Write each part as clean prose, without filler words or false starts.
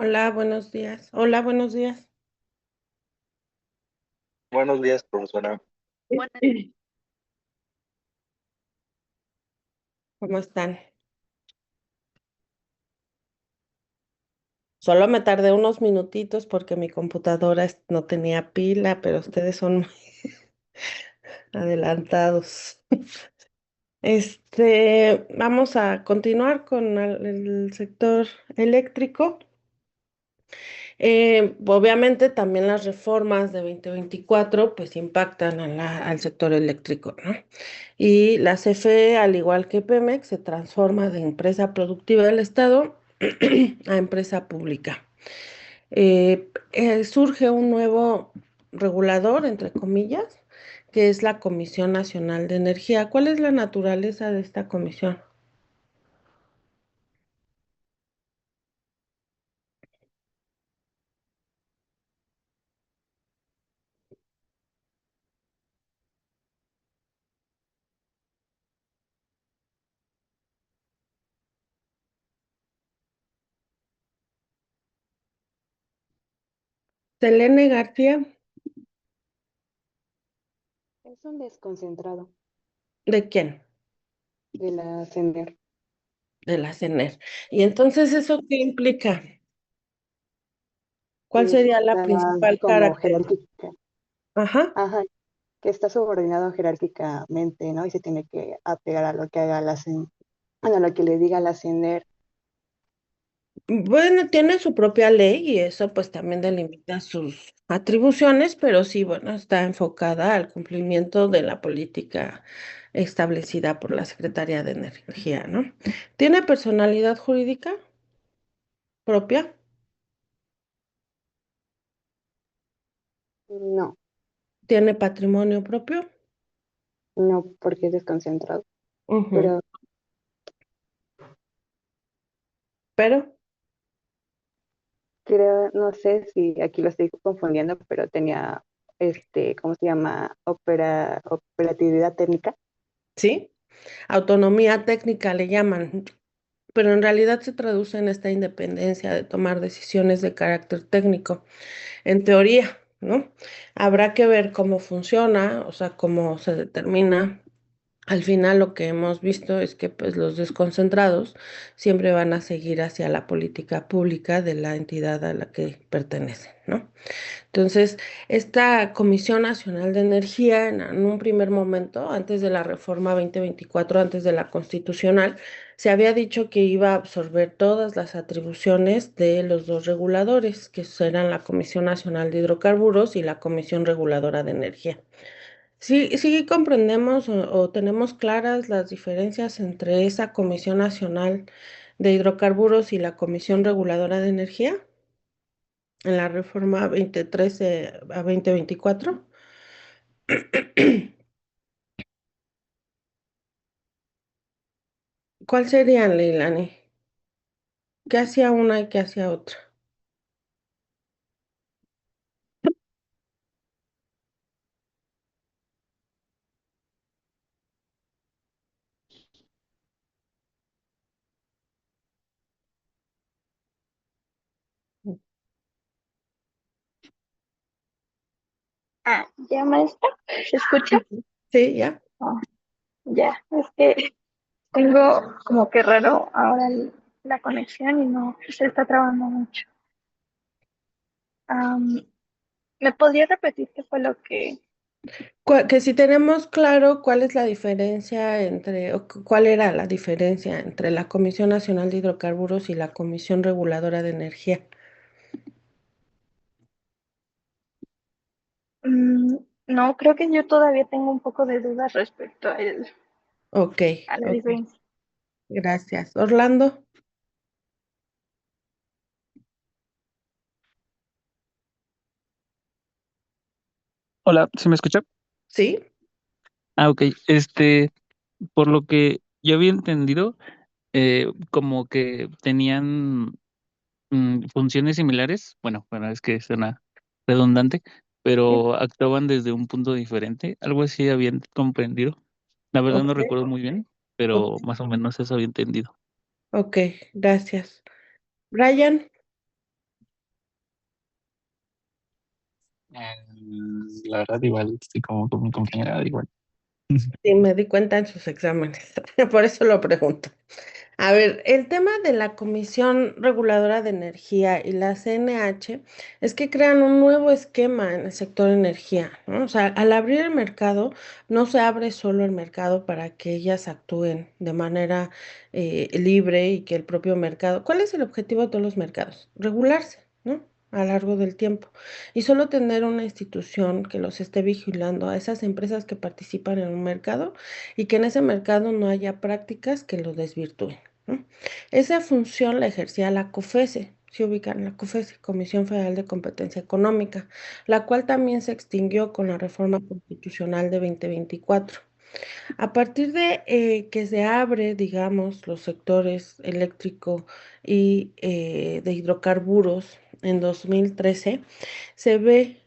Hola, buenos días. Hola, buenos días. Buenos días, profesora. Buenas. ¿Cómo están? Solo me tardé unos minutitos porque mi computadora no tenía pila, pero ustedes son muy adelantados. Vamos a continuar con el sector eléctrico. Obviamente también las reformas de 2024 pues impactan al sector eléctrico, ¿no? Y la CFE, al igual que Pemex, se transforma de empresa productiva del Estado a empresa pública. Surge un nuevo regulador, entre comillas, que es la Comisión Nacional de Energía. ¿Cuál es la naturaleza de esta comisión? Selene García, Es un desconcentrado ¿de quién? de la CENER De la CENER. Y entonces, ¿eso qué implica? ¿Cuál que sería la está principal como característica? jerárquica, Ajá. ajá, que está subordinado jerárquicamente, ¿no? Y se tiene que apegar a lo que haga bueno, a lo que le diga la CENER. Bueno, tiene su propia ley y eso pues también delimita sus atribuciones, pero sí, bueno, está enfocada al cumplimiento de la política establecida por la Secretaría de Energía, ¿no? ¿Tiene personalidad jurídica propia? No, ¿Tiene patrimonio propio? no, porque es desconcentrado. Ujú. Pero Pero, creo, no sé si aquí lo estoy confundiendo, pero tenía, ¿cómo se llama? Operatividad técnica. sí, autonomía técnica le llaman, pero en realidad se traduce en esta independencia de tomar decisiones de carácter técnico. En teoría, ¿no? Habrá que ver cómo funciona, o sea, cómo se determina. Al final lo que hemos visto es que pues los desconcentrados siempre van a seguir hacia la política pública de la entidad a la que pertenecen, ¿no? Entonces, esta Comisión Nacional de Energía, en un primer momento, antes de la reforma 2024, antes de la constitucional, se había dicho que iba a absorber todas las atribuciones de los dos reguladores, que serán la Comisión Nacional de Hidrocarburos y la Comisión Reguladora de Energía. Sí, sí comprendemos o tenemos claras las diferencias entre esa Comisión Nacional de Hidrocarburos y la Comisión Reguladora de Energía en la reforma 2013 a 2024. ¿Cuál sería, Leilani? ¿Qué hacía una y qué hacía otra? Ya maestra, ¿se escucha? Sí, ya. Oh, ya, es que tengo como que raro ahora la conexión y no se está trabando mucho. Am, ¿Me podría repetir qué fue lo que... Que si tenemos claro cuál es la diferencia entre, cuál era la diferencia entre la Comisión Nacional de Hidrocarburos y la Comisión Reguladora de Energía. Mm, no, creo que yo todavía tengo un poco de dudas respecto Ok, a la ok, diferencia. gracias. Orlando, Hola, ¿se me escucha? ¿sí? Ok, por lo que yo había entendido, como que tenían funciones similares, bueno, es que suena redundante, Sí. pero actuaban desde un punto diferente, algo así habían comprendido. La verdad no Ok, recuerdo muy bien, pero ok, más o menos eso había entendido. ok, gracias. Brian, La verdad, igual estoy como con mi compañera, igual. Sí, me di cuenta en sus exámenes, por eso lo pregunto. A ver, el tema de la Comisión Reguladora de Energía y la CNH es que crean un nuevo esquema en el sector energía, ¿no? O sea, al abrir el mercado, no se abre solo el mercado para que ellas actúen de manera libre y que el propio mercado. ¿Cuál es el objetivo de todos los mercados? Regularse, ¿no? A lo largo del tiempo. Y solo tener una institución que los esté vigilando a esas empresas que participan en un mercado y que en ese mercado no haya prácticas que lo desvirtúen, ¿no? Esa función la ejercía la COFESE, se ubica en la COFESE, Comisión Federal de Competencia Económica, la cual también se extinguió con la reforma constitucional de 2024. A partir de que se abre, digamos, los sectores eléctrico y de hidrocarburos en 2013, se ve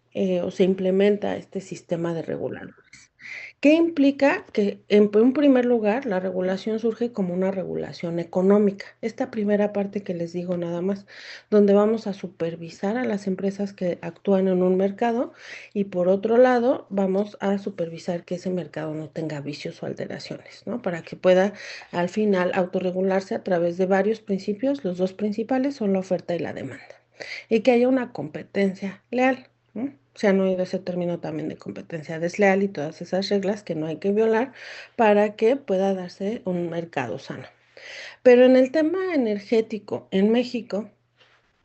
o se implementa este sistema de regulación. ¿Qué implica? Que en un primer lugar la regulación surge como una regulación económica. Esta primera parte que les digo nada más, donde vamos a supervisar a las empresas que actúan en un mercado y por otro lado vamos a supervisar que ese mercado no tenga vicios o alteraciones, ¿no? Para que pueda al final autorregularse a través de varios principios. Los dos principales son la oferta y la demanda. Y que haya una competencia leal, ¿no? Se han oído ese término también de competencia desleal y todas esas reglas que no hay que violar para que pueda darse un mercado sano. Pero en el tema energético en México,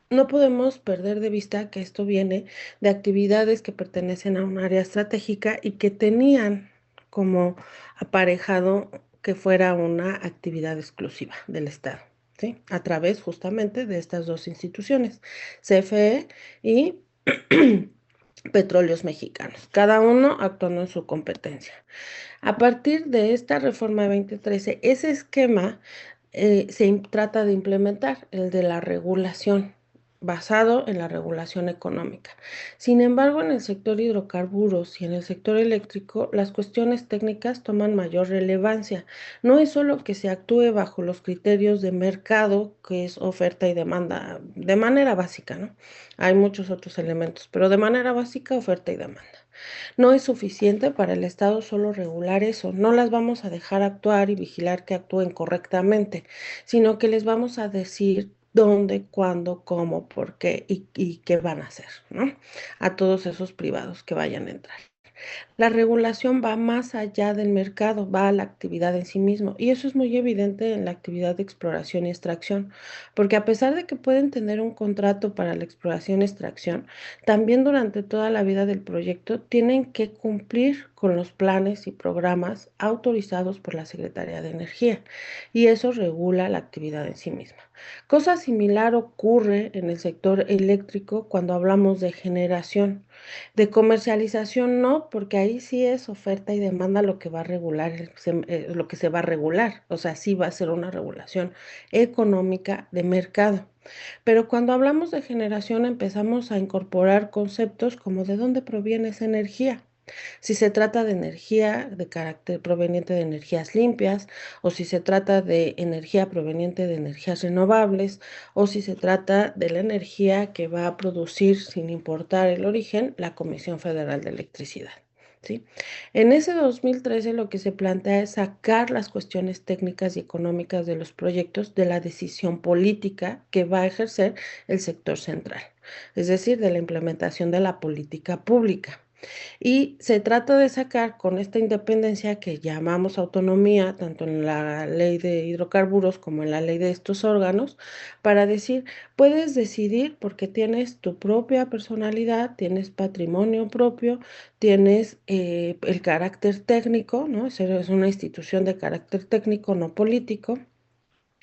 no podemos perder de vista que esto viene de actividades que pertenecen a un área estratégica y que tenían como aparejado que fuera una actividad exclusiva del Estado, ¿sí? A través justamente de estas dos instituciones, CFE y Petróleos Mexicanos, cada uno actuando en su competencia. A partir de esta reforma de 2013, ese esquema trata de implementar, el de la regulación, basado en la regulación económica. Sin embargo, en el sector hidrocarburos y en el sector eléctrico, las cuestiones técnicas toman mayor relevancia. No es solo que se actúe bajo los criterios de mercado, que es oferta y demanda, de manera básica, ¿no? Hay muchos otros elementos, pero de manera básica, oferta y demanda. No es suficiente para el Estado solo regular eso, no las vamos a dejar actuar y vigilar que actúen correctamente, sino que les vamos a decir dónde, cuándo, cómo, por qué y qué van a hacer, ¿no? A todos esos privados que vayan a entrar. La regulación va más allá del mercado, va a la actividad en sí mismo. Y eso es muy evidente en la actividad de exploración y extracción, porque a pesar de que pueden tener un contrato para la exploración y extracción, también durante toda la vida del proyecto tienen que cumplir con los planes y programas autorizados por la Secretaría de Energía. Y eso regula la actividad en sí misma. Cosa similar ocurre en el sector eléctrico cuando hablamos de generación. De comercialización no, porque ahí sí es oferta y demanda lo que va a regular, lo que se va a regular, o sea, sí va a ser una regulación económica de mercado. Pero cuando hablamos de generación empezamos a incorporar conceptos como de dónde proviene esa energía. Si se trata de energía de carácter proveniente de energías limpias, o si se trata de energía proveniente de energías renovables, o si se trata de la energía que va a producir, sin importar el origen, la Comisión Federal de Electricidad. ¿Sí? En ese 2013 lo que se plantea es sacar las cuestiones técnicas y económicas de los proyectos de la decisión política que va a ejercer el sector central, es decir, de la implementación de la política pública. Y se trata de sacar con esta independencia que llamamos autonomía, tanto en la ley de hidrocarburos como en la ley de estos órganos, para decir, puedes decidir porque tienes tu propia personalidad, tienes patrimonio propio, tienes el carácter técnico, ¿no? Es una institución de carácter técnico, no político.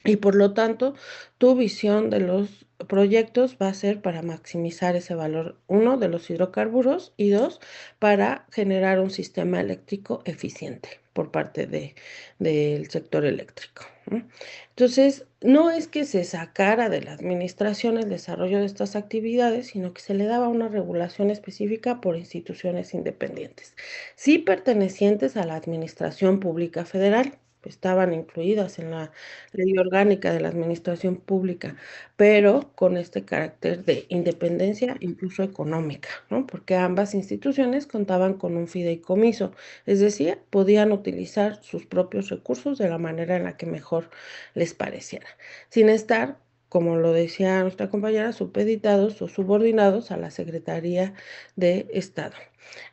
Y por lo tanto, tu visión de los proyectos va a ser para maximizar ese valor, uno, de los hidrocarburos y dos, para generar un sistema eléctrico eficiente por parte del sector eléctrico, ¿no? Entonces, no es que se sacara de la administración el desarrollo de estas actividades, sino que se le daba una regulación específica por instituciones independientes, sí pertenecientes a la administración pública federal, estaban incluidas en la ley orgánica de la administración pública, pero con este carácter de independencia incluso económica, ¿no? Porque ambas instituciones contaban con un fideicomiso, es decir, podían utilizar sus propios recursos de la manera en la que mejor les pareciera, sin estar, como lo decía nuestra compañera, supeditados o subordinados a la Secretaría de Estado.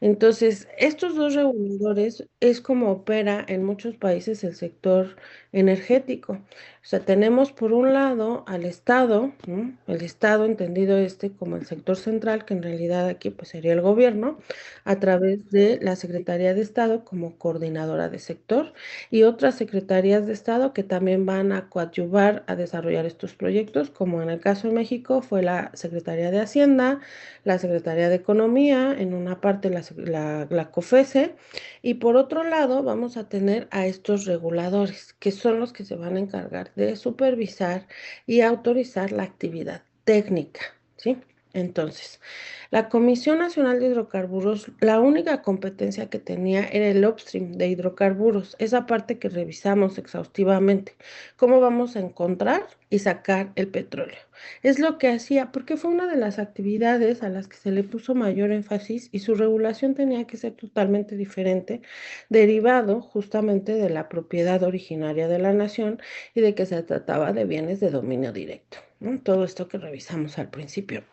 Entonces, estos dos reguladores es como opera en muchos países el sector energético. O sea, tenemos por un lado al Estado, ¿no? El Estado entendido este como el sector central, que en realidad aquí pues sería el gobierno, a través de la Secretaría de Estado como coordinadora de sector y otras secretarías de Estado que también van a coadyuvar a desarrollar estos proyectos, como en el caso de México fue la Secretaría de Hacienda, la Secretaría de Economía, en una parte la COFESE, y por otro lado vamos a tener a estos reguladores, que son los que se van a encargar de supervisar y autorizar la actividad técnica, ¿sí? Entonces, la Comisión Nacional de Hidrocarburos, la única competencia que tenía era el upstream de hidrocarburos, esa parte que revisamos exhaustivamente, cómo vamos a encontrar y sacar el petróleo. Es lo que hacía, porque fue una de las actividades a las que se le puso mayor énfasis y su regulación tenía que ser totalmente diferente, derivado justamente de la propiedad originaria de la nación y de que se trataba de bienes de dominio directo, ¿no? Todo esto que revisamos al principio.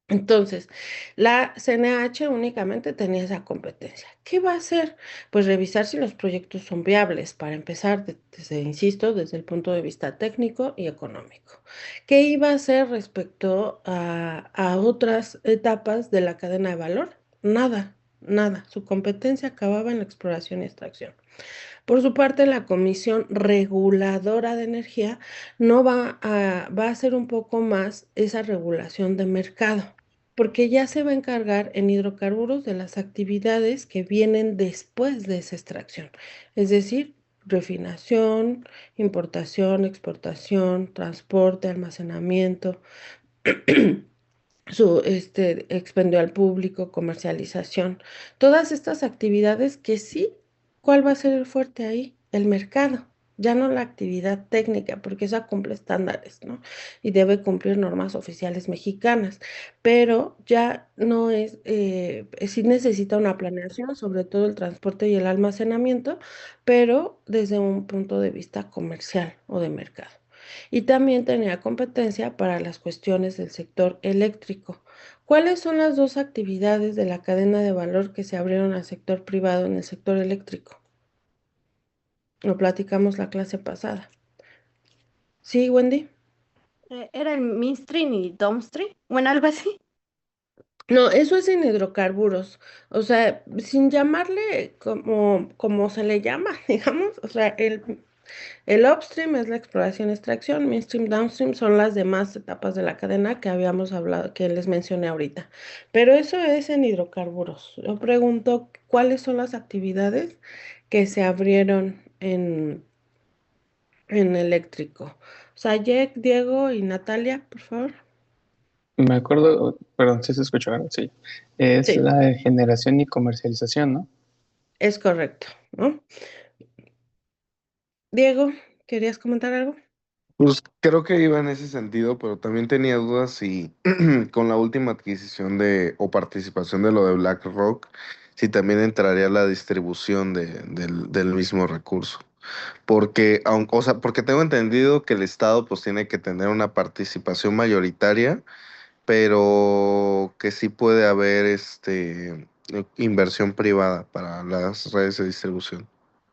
Entonces, la CNH únicamente tenía esa competencia. ¿Qué va a hacer? Pues revisar si los proyectos son viables, para empezar, desde, insisto, desde el punto de vista técnico y económico. ¿Qué iba a hacer respecto a otras etapas de la cadena de valor? Nada, nada. Su competencia acababa en la exploración y extracción. Por su parte, la Comisión Reguladora de Energía no va a hacer un poco más esa regulación de mercado, porque ya se va a encargar en hidrocarburos de las actividades que vienen después de esa extracción, es decir, refinación, importación, exportación, transporte, almacenamiento, su expendio al público, comercialización, todas estas actividades que sí, ¿cuál va a ser el fuerte ahí? El mercado, ya no la actividad técnica, porque esa cumple estándares, ¿no? Y debe cumplir normas oficiales mexicanas, pero ya no es, sí necesita una planeación, sobre todo el transporte y el almacenamiento, pero desde un punto de vista comercial o de mercado. Y también tenía competencia para las cuestiones del sector eléctrico. ¿Cuáles son las dos actividades de la cadena de valor que se abrieron al sector privado en el sector eléctrico? Lo platicamos la clase pasada. ¿Sí, Wendy? Era el midstream y downstream, bueno, algo así. No, eso es en hidrocarburos. O sea, sin llamarle como se le llama, digamos, o sea, el upstream es la exploración y extracción, midstream, downstream son las demás etapas de la cadena que habíamos hablado, que les mencioné ahorita. Pero eso es en hidrocarburos. Yo pregunto, ¿cuáles son las actividades que se abrieron en eléctrico? O sea, Jack, Diego y Natalia, por favor. Me acuerdo, perdón, si se escuchó ahora, sí. Es Sí, la de generación y comercialización, ¿no? es correcto, ¿no? Diego, ¿querías comentar algo? Pues creo que iba en ese sentido, pero también tenía dudas si con la última adquisición de o participación de lo de BlackRock, si también entraría la distribución del mismo recurso. Porque, aunque, o sea, porque tengo entendido que el Estado pues tiene que tener una participación mayoritaria, pero que sí puede haber inversión privada para las redes de distribución.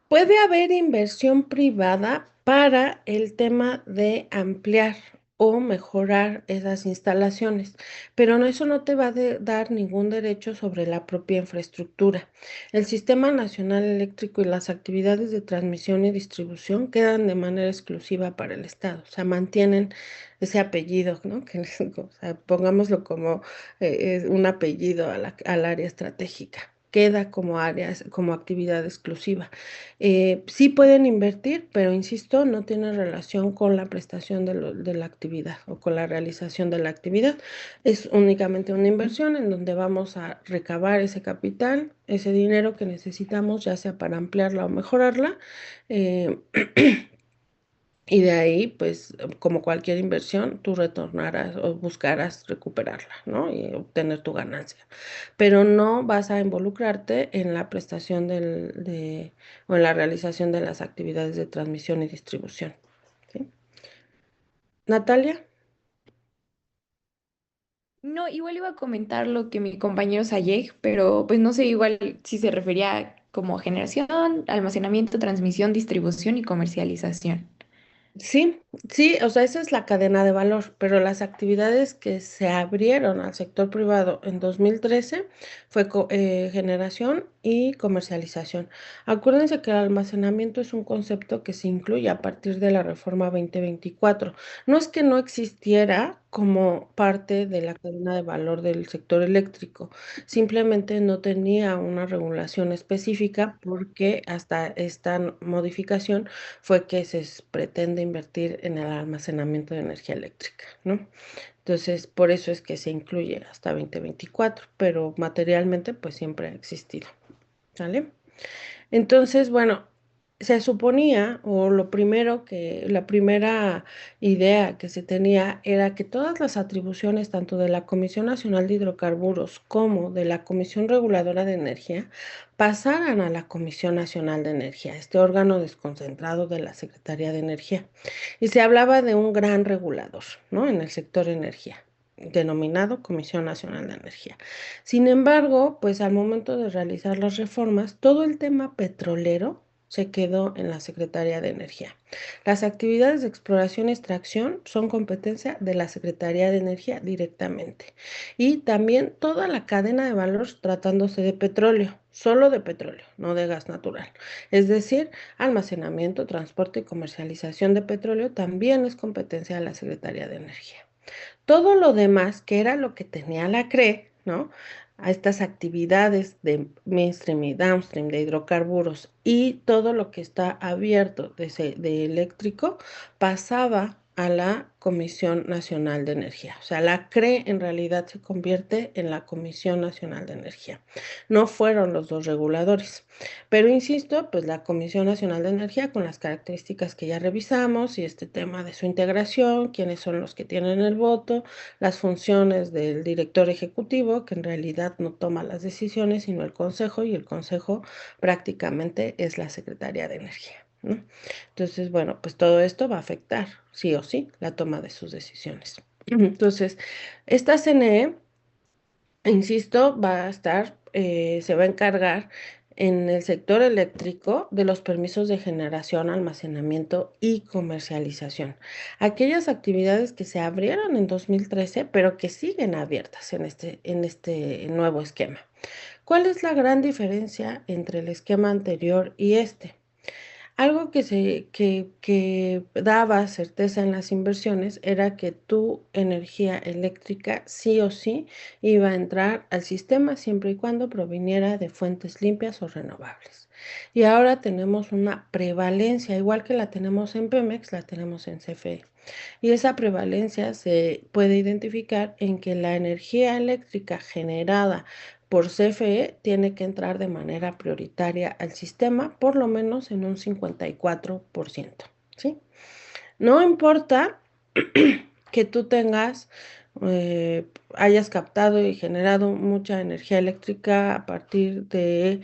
Puede haber inversión privada para el tema de ampliar o mejorar esas instalaciones, pero eso no te va a dar ningún derecho sobre la propia infraestructura. El Sistema Nacional Eléctrico y las actividades de transmisión y distribución quedan de manera exclusiva para el Estado, o sea, mantienen ese apellido, ¿no? O sea, pongámoslo como un apellido al área estratégica. queda como áreas, como actividad exclusiva. Sí pueden invertir, pero insisto, no tiene relación con la prestación de la actividad o con la realización de la actividad. Es únicamente una inversión en donde vamos a recabar ese capital, ese dinero que necesitamos, ya sea para ampliarla o mejorarla. eh, Y de ahí, pues, como cualquier inversión, tú retornarás o buscarás recuperarla, ¿no? Y obtener tu ganancia. Pero no vas a involucrarte en la prestación o en la realización de las actividades de transmisión y distribución. ¿Sí? Natalia. No, igual iba a comentar lo que mi compañero Sayeg, pero pues no sé igual si se refería como generación, almacenamiento, transmisión, distribución y comercialización. Sí, sí, o sea, esa es la cadena de valor, pero las actividades que se abrieron al sector privado en 2013 fue generación y comercialización. Acuérdense que el almacenamiento es un concepto que se incluye a partir de la reforma 2024. No es que no existiera como parte de la cadena de valor del sector eléctrico, simplemente no tenía una regulación específica porque hasta esta modificación fue que pretende invertir en el almacenamiento de energía eléctrica, ¿no? Entonces, por eso es que se incluye hasta 2024, pero materialmente pues siempre ha existido, ¿sale? Entonces, bueno, se suponía, o la primera idea que se tenía era que todas las atribuciones, tanto de la Comisión Nacional de Hidrocarburos como de la Comisión Reguladora de Energía, pasaran a la Comisión Nacional de Energía, este órgano desconcentrado de la Secretaría de Energía. Y se hablaba de un gran regulador, ¿no? En el sector energía, denominado Comisión Nacional de Energía. Sin embargo, pues al momento de realizar las reformas, todo el tema petrolero se quedó en la Secretaría de Energía. Las actividades de exploración y extracción son competencia de la Secretaría de Energía directamente. Y también toda la cadena de valor tratándose de petróleo, solo de petróleo, no de gas natural. Es decir, almacenamiento, transporte y comercialización de petróleo también es competencia de la Secretaría de Energía. Todo lo demás, que era lo que tenía la CRE, ¿no? A estas actividades de mainstream y downstream de hidrocarburos y todo lo que está abierto de eléctrico pasaba a la Comisión Nacional de Energía. O sea, la CRE en realidad se convierte en la Comisión Nacional de Energía. No fueron los dos reguladores. Pero insisto, pues la Comisión Nacional de Energía, con las características que ya revisamos y este tema de su integración, quiénes son los que tienen el voto, las funciones del director ejecutivo, que en realidad no toma las decisiones, sino el consejo, y el consejo prácticamente es la Secretaría de Energía, ¿no? Entonces, bueno, pues todo esto va a afectar, sí o sí, la toma de sus decisiones. Entonces, esta CNE, insisto, se va a encargar en el sector eléctrico de los permisos de generación, almacenamiento y comercialización. Aquellas actividades que se abrieron en 2013, pero que siguen abiertas en este nuevo esquema. ¿Cuál es la gran diferencia entre el esquema anterior y este? Algo que daba certeza en las inversiones era que tu energía eléctrica sí o sí iba a entrar al sistema siempre y cuando proviniera de fuentes limpias o renovables. Y ahora tenemos una prevalencia, igual que la tenemos en Pemex, la tenemos en CFE. Y esa prevalencia se puede identificar en que la energía eléctrica generada por CFE tiene que entrar de manera prioritaria al sistema, por lo menos en un 54%, ¿sí? No importa que tú hayas captado y generado mucha energía eléctrica a partir de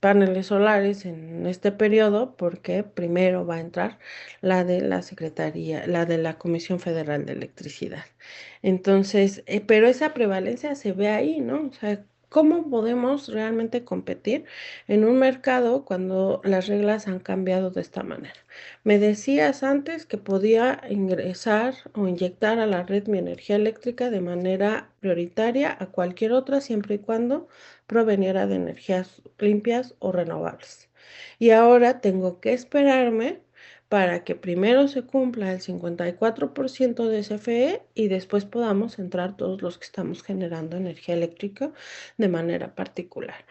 paneles solares en este periodo, porque primero va a entrar la de la Secretaría, la de la Comisión Federal de Electricidad. Entonces, pero esa prevalencia se ve ahí, ¿no? O sea, ¿cómo podemos realmente competir en un mercado cuando las reglas han cambiado de esta manera? Me decías antes que podía ingresar o inyectar a la red mi energía eléctrica de manera prioritaria a cualquier otra, siempre y cuando proveniera de energías limpias o renovables. Y ahora tengo que esperarme para que primero se cumpla el 54% de CFE y después podamos entrar todos los que estamos generando energía eléctrica de manera particular.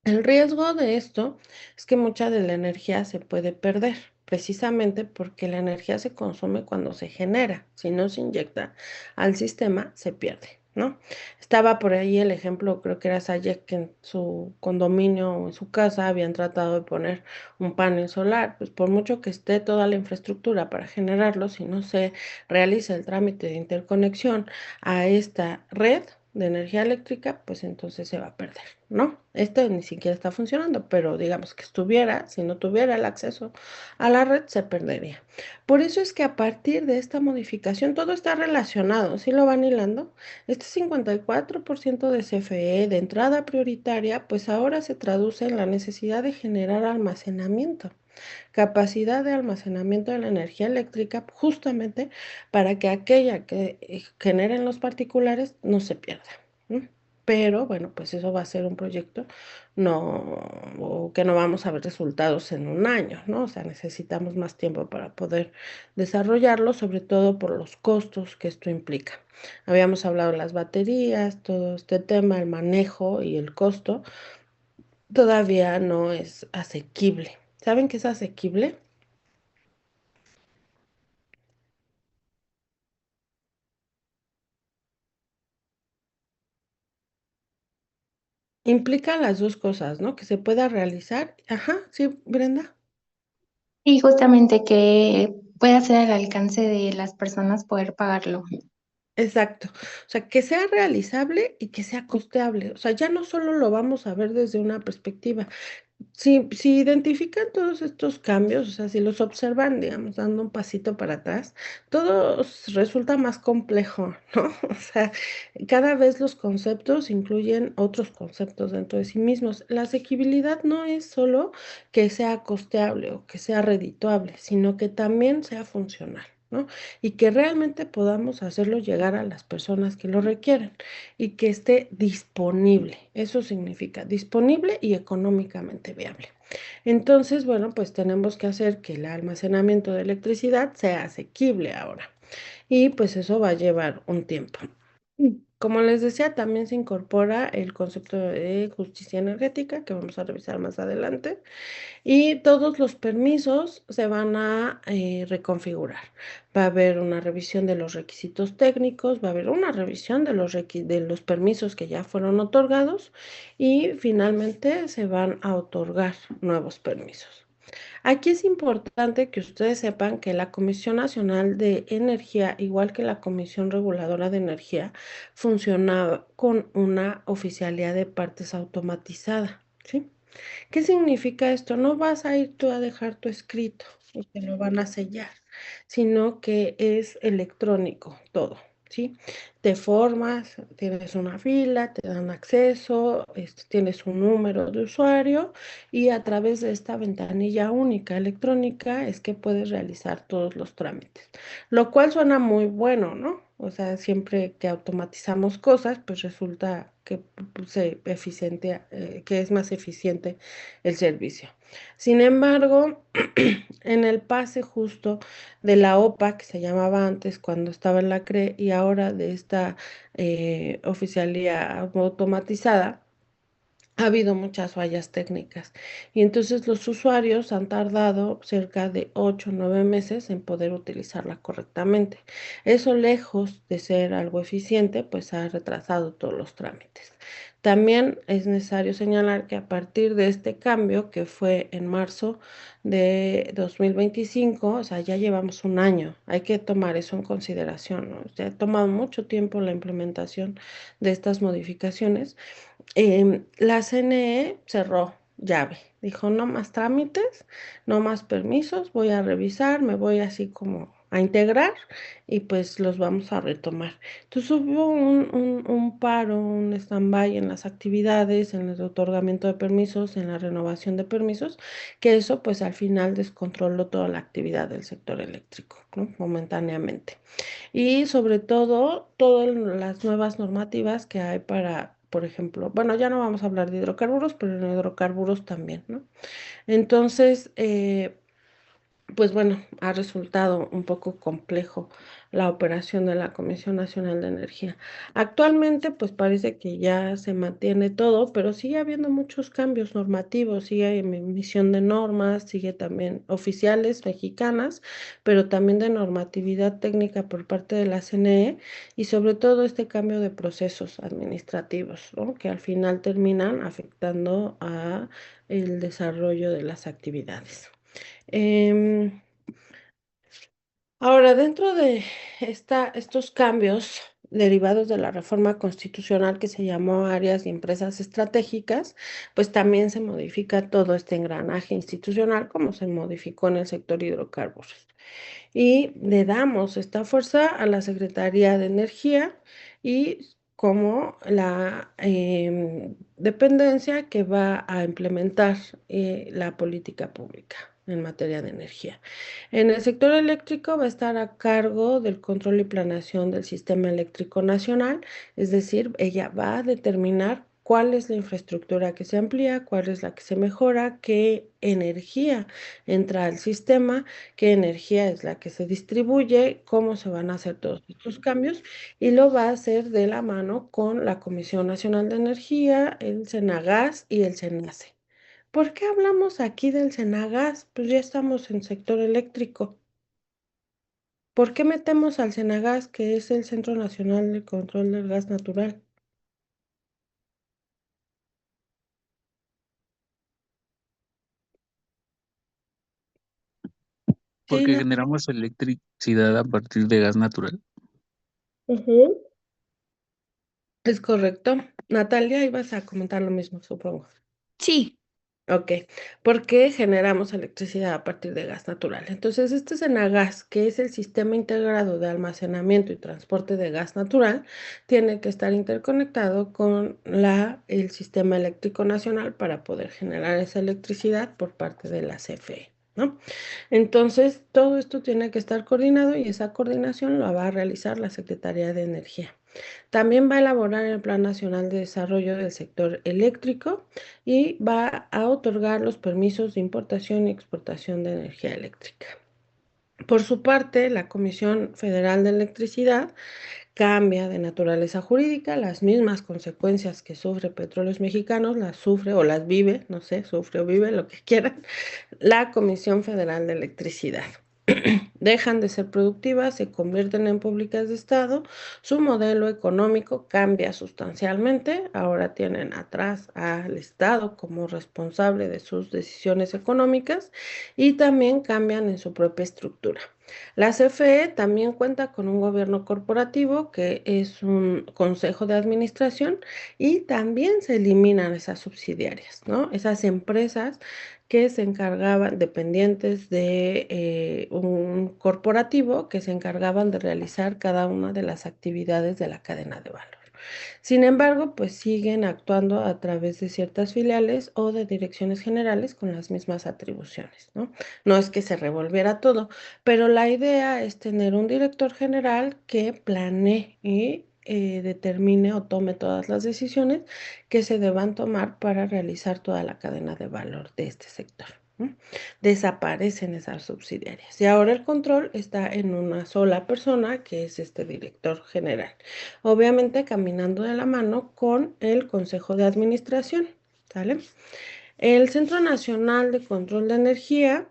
El riesgo de esto es que mucha de la energía se puede perder, precisamente porque la energía se consume cuando se genera. Si no se inyecta al sistema, se pierde, ¿no? Estaba por ahí el ejemplo, creo que era Sayek, que en su condominio o en su casa habían tratado de poner un panel solar. Pues por mucho que esté toda la infraestructura para generarlo, si no se realiza el trámite de interconexión a esta red de energía eléctrica, pues entonces se va a perder, ¿no? Esto ni siquiera está funcionando, pero digamos que estuviera, si no tuviera el acceso a la red, se perdería. Por eso es que a partir de esta modificación todo está relacionado, ¿sí lo van hilando? Este 54% de CFE de entrada prioritaria, pues ahora se traduce en la necesidad de generar almacenamiento, capacidad de almacenamiento de la energía eléctrica, justamente para que aquella que generen los particulares no se pierda. ¿No? Pero bueno, pues eso va a ser un proyecto no, o que no vamos a ver resultados en un año, ¿no? O sea, necesitamos más tiempo para poder desarrollarlo, sobre todo por los costos que esto implica. Habíamos hablado de las baterías, todo este tema, el manejo y el costo, todavía no es asequible. ¿Saben qué es asequible? Implica las dos cosas, ¿no? Que se pueda realizar. Ajá, sí, Brenda. Y justamente que pueda ser al alcance de las personas poder pagarlo. Exacto. O sea, que sea realizable y que sea costeable. O sea, ya no solo lo vamos a ver desde una perspectiva. Si identifican todos estos cambios, o sea, si los observan, digamos, dando un pasito para atrás, todo resulta más complejo, ¿no? O sea, cada vez los conceptos incluyen otros conceptos dentro de sí mismos. La asequibilidad no es solo que sea costeable o que sea redituable, sino que también sea funcional, ¿no? Y que realmente podamos hacerlo llegar a las personas que lo requieren y que esté disponible. Eso significa disponible y económicamente viable. Entonces, bueno, pues tenemos que hacer que el almacenamiento de electricidad sea asequible ahora. Y pues eso va a llevar un tiempo. Como les decía, también se incorpora el concepto de justicia energética que vamos a revisar más adelante y todos los permisos se van a reconfigurar. Va a haber una revisión de los requisitos técnicos, va a haber una revisión de los permisos que ya fueron otorgados y finalmente se van a otorgar nuevos permisos. Aquí es importante que ustedes sepan que la Comisión Nacional de Energía, igual que la Comisión Reguladora de Energía, funciona con una oficialía de partes automatizada, ¿sí? ¿Qué significa esto? No vas a ir tú a dejar tu escrito y te lo van a sellar, sino que es electrónico todo, ¿sí? Te formas, tienes una fila, te dan acceso, tienes un número de usuario y a través de esta ventanilla única electrónica es que puedes realizar todos los trámites, lo cual suena muy bueno, ¿no? O sea, siempre que automatizamos cosas, pues resulta que, pues, que es más eficiente el servicio. Sin embargo, en el pase justo de la OPA, que se llamaba antes cuando estaba en la CRE, y ahora de esta oficialía automatizada, ha habido muchas fallas técnicas y entonces los usuarios han tardado cerca de 8 o 9 meses en poder utilizarla correctamente. Eso, lejos de ser algo eficiente, pues ha retrasado todos los trámites. También es necesario señalar que a partir de este cambio, que fue en marzo de 2025, o sea, ya llevamos un año, hay que tomar eso en consideración, ¿no? O sea, ha tomado mucho tiempo la implementación de estas modificaciones. La CNE cerró llave, dijo no más trámites, no más permisos, voy a revisar, me voy así como a integrar y pues los vamos a retomar. Entonces hubo un paro, un stand-by en las actividades, en el otorgamiento de permisos, en la renovación de permisos, que eso pues al final descontroló toda la actividad del sector eléctrico, ¿no? Momentáneamente y sobre todo todas las nuevas normativas que hay para por ejemplo. Bueno, ya no vamos a hablar de hidrocarburos, pero en hidrocarburos también, ¿no? Entonces, pues bueno, ha resultado un poco complejo la operación de la Comisión Nacional de Energía. Actualmente, pues parece que ya se mantiene todo, pero sigue habiendo muchos cambios normativos, sigue emisión de normas, sigue también oficiales mexicanas, pero también de normatividad técnica por parte de la CNE y sobre todo este cambio de procesos administrativos, ¿no? Que al final terminan afectando a el desarrollo de las actividades. Em, Ahora, dentro de estos cambios derivados de la reforma constitucional que se llamó áreas y empresas estratégicas, pues también se modifica todo este engranaje institucional como se modificó en el sector hidrocarburos. Y le damos esta fuerza a la Secretaría de Energía y como la dependencia que va a implementar la política pública en materia de energía. En el sector eléctrico va a estar a cargo del control y planeación del sistema eléctrico nacional, es decir, ella va a determinar cuál es la infraestructura que se amplía, cuál es la que se mejora, qué energía entra al sistema, qué energía es la que se distribuye, cómo se van a hacer todos estos cambios y lo va a hacer de la mano con la Comisión Nacional de Energía, el Senagas y el SENACE. ¿Por qué hablamos aquí del Senagas? Pues ya estamos en sector eléctrico. ¿Por qué metemos al Senagas, que es el Centro Nacional de Control del Gas Natural? Sí, Porque generamos electricidad a partir de gas natural. ujú, es correcto. Natalia, ibas a comentar lo mismo, supongo. Sí. Ok, porque generamos electricidad a partir de gas natural. Entonces, este Senagas, que es el sistema integrado de almacenamiento y transporte de gas natural, tiene que estar interconectado con el sistema eléctrico nacional para poder generar esa electricidad por parte de la CFE, ¿no? Entonces, todo esto tiene que estar coordinado y esa coordinación la va a realizar la Secretaría de Energía. También va a elaborar el Plan Nacional de Desarrollo del Sector Eléctrico y va a otorgar los permisos de importación y exportación de energía eléctrica. Por su parte, la Comisión Federal de Electricidad cambia de naturaleza jurídica, las mismas consecuencias que sufre Petróleos Mexicanos, las sufre o las vive, no sé, sufre o vive, lo que quieran, la Comisión Federal de Electricidad. Dejan de ser productivas, se convierten en públicas de Estado, su modelo económico cambia sustancialmente, ahora tienen atrás al Estado como responsable de sus decisiones económicas y también cambian en su propia estructura. La CFE también cuenta con un gobierno corporativo que es un consejo de administración y también se eliminan esas subsidiarias, ¿no? Esas empresas que se encargaban, dependientes de un corporativo, que se encargaban de realizar cada una de las actividades de la cadena de valor. Sin embargo, pues siguen actuando a través de ciertas filiales o de direcciones generales con las mismas atribuciones, ¿no? No es que se revolviera todo, pero la idea es tener un director general que planee y determine o tome todas las decisiones que se deban tomar para realizar toda la cadena de valor de este sector, ¿no? Desaparecen esas subsidiarias y ahora el control está en una sola persona que es este director general, obviamente caminando de la mano con el Consejo de Administración, ¿sale? El Centro Nacional de Control de Energía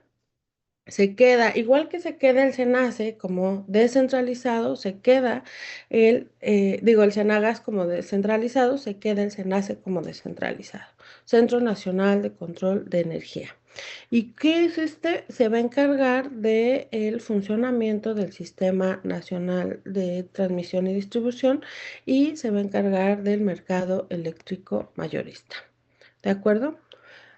se queda, igual que se queda el SENACE como descentralizado, se queda el SENAGAS como descentralizado, se queda el SENACE como descentralizado. Centro Nacional de Control de Energía. ¿Y qué es este? Se va a encargar del funcionamiento del Sistema Nacional de Transmisión y Distribución y se va a encargar del mercado eléctrico mayorista. ¿De acuerdo?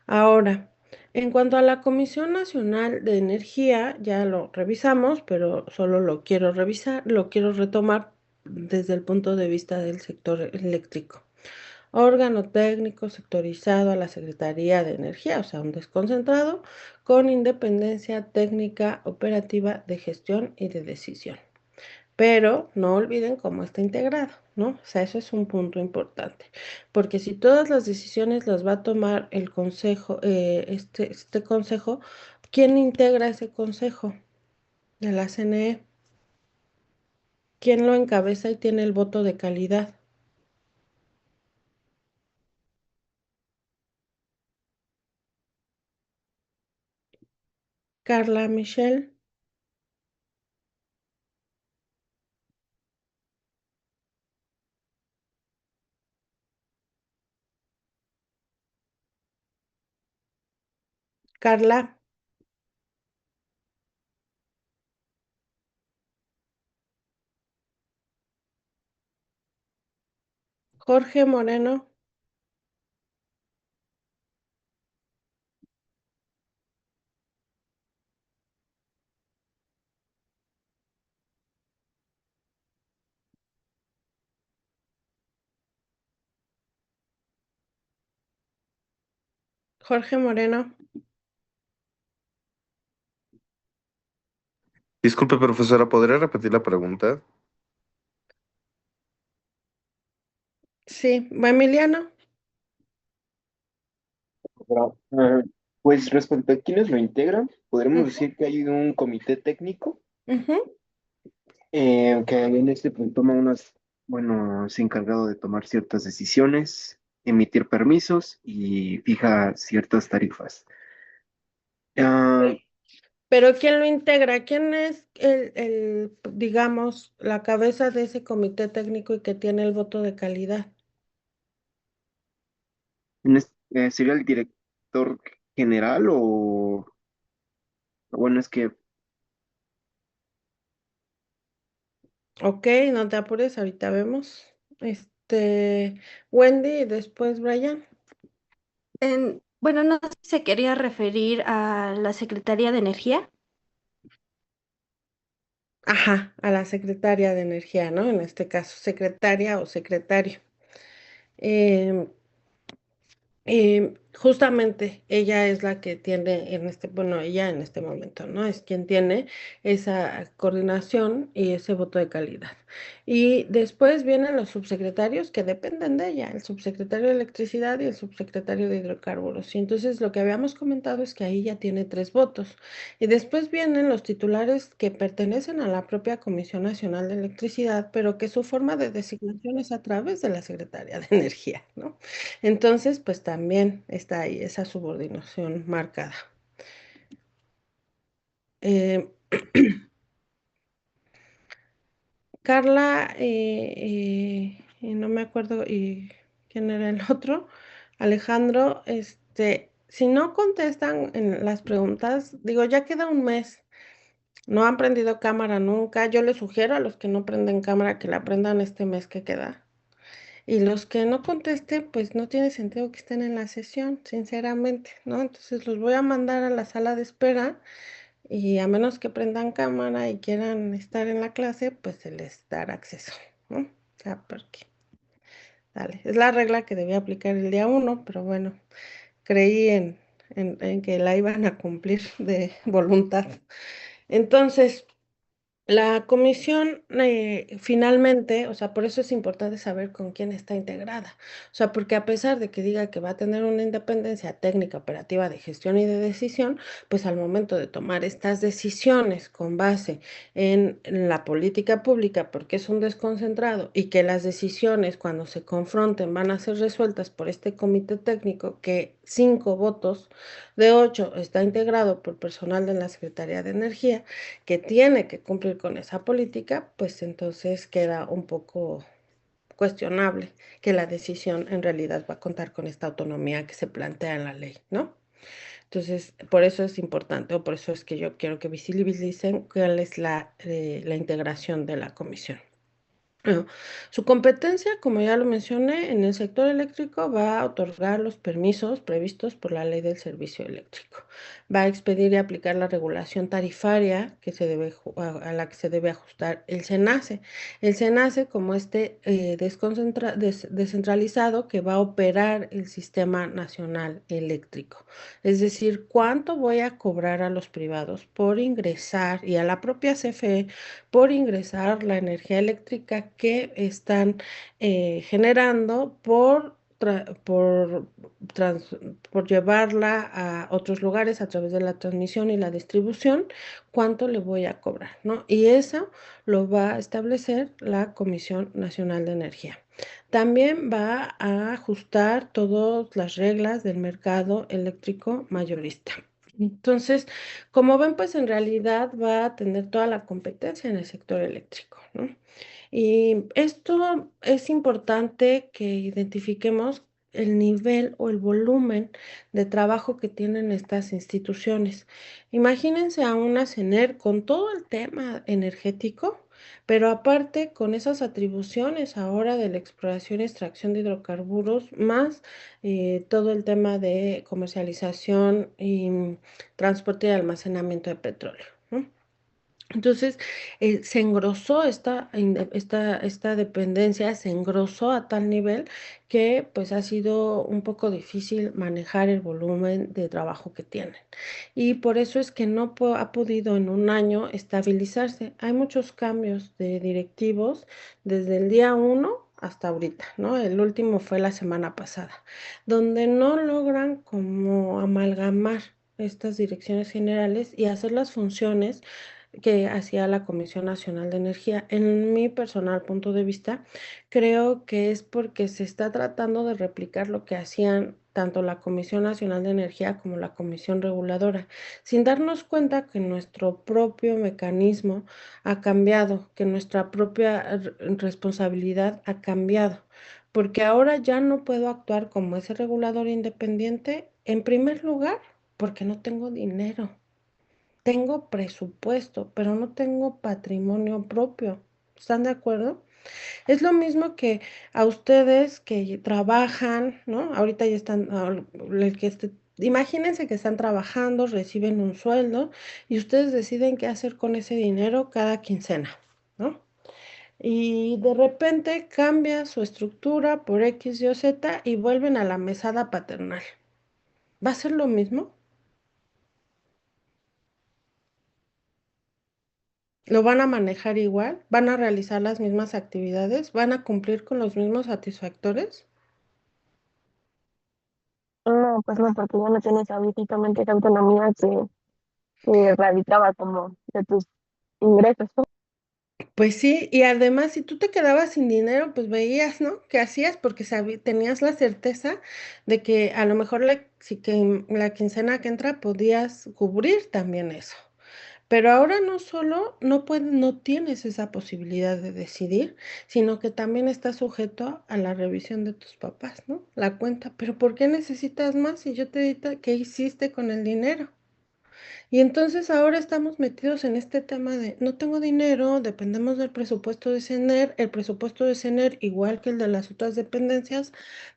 Ahora, en cuanto a la Comisión Nacional de Energía, ya lo revisamos, pero solo lo quiero revisar, lo quiero retomar desde el punto de vista del sector eléctrico. Órgano técnico sectorizado a la Secretaría de Energía, o sea, un desconcentrado, con independencia técnica, operativa, de gestión y de decisión. Pero no olviden cómo está integrado. ¿no? O sea, eso es un punto importante, porque si todas las decisiones las va a tomar el consejo, este consejo, ¿quién integra ese consejo de la CNE? ¿Quién lo encabeza y tiene el voto de calidad? Carla Michelle. Carla. Jorge Moreno. Jorge Moreno. Disculpe, profesora, ¿podría repetir la pregunta? Sí, Emiliano. Pero, pues respecto a quienes lo integran, podremos Ujú, decir que hay un comité técnico ujú. que en este punto toma bueno, es encargado de tomar ciertas decisiones, emitir permisos y fija ciertas tarifas. Ah, Pero ¿quién lo integra? ¿Quién es digamos, la cabeza de ese comité técnico y que tiene el voto de calidad? ¿Sería el director general o bueno, es que Ok, no te apures, ahorita vemos. Wendy y después Brian. Bueno, no sé si se quería referir a la Secretaría de Energía. Ajá, a la secretaria de Energía, ¿no? En este caso, secretaria o secretario. Em, Justamente ella es la que tiene bueno, ella en este momento, ¿no? Es quien tiene esa coordinación y ese voto de calidad. Y después vienen los subsecretarios que dependen de ella, el subsecretario de Electricidad y el subsecretario de Hidrocarburos. Y entonces lo que habíamos comentado es que ahí ya tiene 3 votos. Y después vienen los titulares que pertenecen a la propia Comisión Nacional de Electricidad, pero que su forma de designación es a través de la Secretaría de Energía, ¿no? Entonces, pues también está ahí esa subordinación marcada. Eh, Carla, y no me acuerdo y quién era el otro, Alejandro, si no contestan en las preguntas, digo, ya queda un mes, no han prendido cámara nunca, yo les sugiero a los que no prenden cámara que la prendan este mes que queda. Y los que no contesten, pues no tiene sentido que estén en la sesión, sinceramente, ¿no? Entonces los voy a mandar a la sala de espera y a menos que prendan cámara y quieran estar en la clase, pues se les dará acceso, ¿no? O sea, porque, dale, es la regla que debía aplicar el día 1, pero bueno, creí en que la iban a cumplir de voluntad. Entonces, la comisión finalmente, o sea, por eso es importante saber con quién está integrada. O sea, porque a pesar de que diga que va a tener una independencia técnica, operativa, de gestión y de decisión, pues al momento de tomar estas decisiones con base en la política pública, porque es un desconcentrado y que las decisiones cuando se confronten van a ser resueltas por este comité técnico que 5 votos de 8 está integrado por personal de la Secretaría de Energía que tiene que cumplir con esa política, pues entonces queda un poco cuestionable que la decisión en realidad va a contar con esta autonomía que se plantea en la ley, ¿no? Entonces, por eso es importante, o por eso es que yo quiero que visibilicen cuál es la integración de la comisión. Bueno, su competencia, como ya lo mencioné, en el sector eléctrico va a otorgar los permisos previstos por la Ley del Servicio Eléctrico. Va a expedir y aplicar la regulación tarifaria que a la que se debe ajustar el SENACE. El SENACE como descentralizado que va a operar el Sistema Nacional Eléctrico. Es decir, cuánto voy a cobrar a los privados por ingresar y a la propia CFE por ingresar la energía eléctrica que están generando trans- por llevarla a otros lugares a través de la transmisión y la distribución, cuánto le voy a cobrar, ¿no? Y eso lo va a establecer la Comisión Nacional de Energía. También va a ajustar todas las reglas del mercado eléctrico mayorista. Entonces, como ven, pues en realidad va a tener toda la competencia en el sector eléctrico, ¿no? Y esto es importante que identifiquemos el nivel o el volumen de trabajo que tienen estas instituciones. Imagínense a una CENER con todo el tema energético, pero aparte con esas atribuciones ahora de la exploración y extracción de hidrocarburos, más todo el tema de comercialización y transporte y almacenamiento de petróleo, ¿no? Entonces, se engrosó esta dependencia, se engrosó a tal nivel que pues ha sido un poco difícil manejar el volumen de trabajo que tienen. Y por eso es que no ha podido en un año estabilizarse. Hay muchos cambios de directivos desde el día 1 hasta ahorita, ¿no? El último fue la semana pasada, donde no logran como amalgamar estas direcciones generales y hacer las funciones que hacía la Comisión Nacional de Energía. En mi personal punto de vista, creo que es porque se está tratando de replicar lo que hacían tanto la Comisión Nacional de Energía como la Comisión Reguladora, sin darnos cuenta que nuestro propio mecanismo ha cambiado, que nuestra propia responsabilidad ha cambiado, porque ahora ya no puedo actuar como ese regulador independiente, en primer lugar, porque no tengo dinero. Tengo presupuesto, pero no tengo patrimonio propio. ¿Están de acuerdo? Es lo mismo que a ustedes que trabajan, ¿no? Ahorita ya están, imagínense que están trabajando, reciben un sueldo y ustedes deciden qué hacer con ese dinero cada quincena, ¿no? Y de repente cambia su estructura por X, Y o Z y vuelven a la mesada paternal. ¿Va a ser lo mismo? ¿Lo van a manejar igual? ¿Van a realizar las mismas actividades? ¿Van a cumplir con los mismos satisfactores? No, pues no, porque ya no tienes básicamente esa autonomía que radicaba como de tus ingresos, ¿no? Pues sí, y además si tú te quedabas sin dinero, pues veías, ¿no? ¿Qué hacías? Porque tenías la certeza de que a lo mejor la quincena que entra podías cubrir también eso. Pero ahora no solo no tienes esa posibilidad de decidir, sino que también estás sujeto a la revisión de tus papás, ¿no? La cuenta. Pero ¿por qué necesitas más si yo te di qué hiciste con el dinero? Y entonces ahora estamos metidos en este tema de no tengo dinero, dependemos del presupuesto de CENER, el presupuesto de CENER, igual que el de las otras dependencias,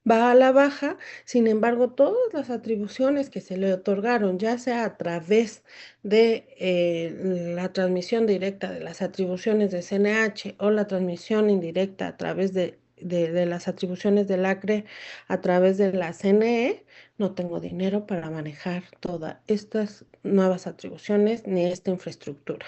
va a la baja. Sin embargo, todas las atribuciones que se le otorgaron, ya sea a través de la transmisión directa de las atribuciones de CNH o la transmisión indirecta a través de las atribuciones del ACRE a través de la CNE, no tengo dinero para manejar todas estas nuevas atribuciones ni esta infraestructura.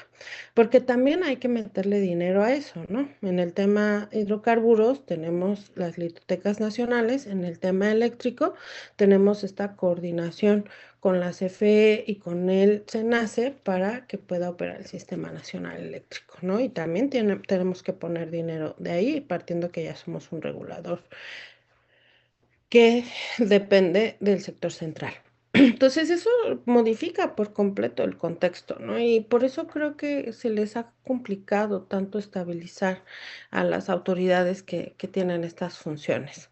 Porque también hay que meterle dinero a eso, ¿no? En el tema hidrocarburos tenemos las litotecas nacionales, en el tema eléctrico tenemos esta coordinación con la CFE y con el SENACE para que pueda operar el Sistema Nacional Eléctrico, ¿no? Y también tenemos que poner dinero de ahí, partiendo que ya somos un regulador que depende del sector central. Entonces eso modifica por completo el contexto, ¿no? Y por eso creo que se les ha complicado tanto estabilizar a las autoridades que tienen estas funciones.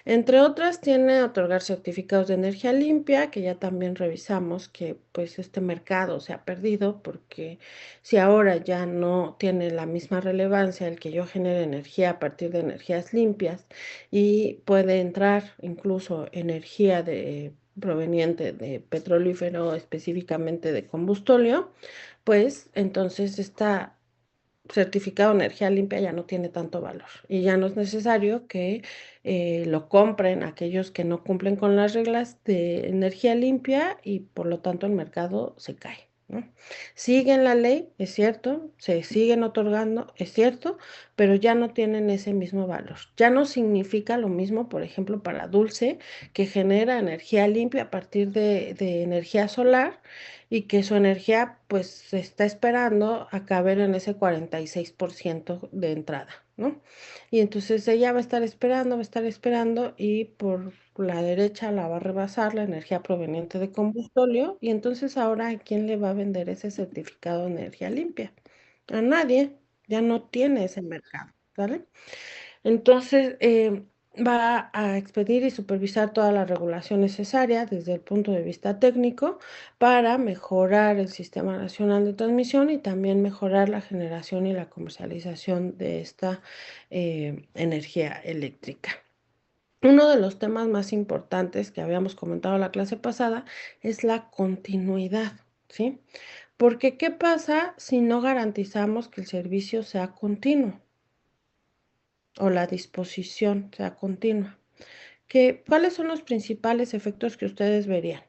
Entre otras, tiene otorgar certificados de energía limpia, que ya también revisamos que pues este mercado se ha perdido porque si ahora ya no tiene la misma relevancia el que yo genere energía a partir de energías limpias y puede entrar incluso energía proveniente de petrolífero, específicamente de combustóleo, pues entonces está certificado de energía limpia ya no tiene tanto valor y ya no es necesario que lo compren aquellos que no cumplen con las reglas de energía limpia y por lo tanto el mercado se cae, ¿no? Siguen la ley, es cierto, se siguen otorgando, es cierto, pero ya no tienen ese mismo valor. Ya no significa lo mismo, por ejemplo, para Dulce, que genera energía limpia a partir de energía solar y que su energía pues se está esperando a caber en ese 46% de entrada, ¿no? Y entonces ella va a estar esperando y por la derecha la va a rebasar la energía proveniente de combustóleo y entonces ahora ¿a quién le va a vender ese certificado de energía limpia? A nadie, ya no tiene ese mercado, ¿vale? Entonces va a expedir y supervisar toda la regulación necesaria desde el punto de vista técnico para mejorar el Sistema Nacional de Transmisión y también mejorar la generación y la comercialización de esta energía eléctrica. Uno de los temas más importantes que habíamos comentado la clase pasada es la continuidad, ¿sí? Porque ¿qué pasa si no garantizamos que el servicio sea continuo o la disposición sea continua? ¿Cuáles son los principales efectos que ustedes verían?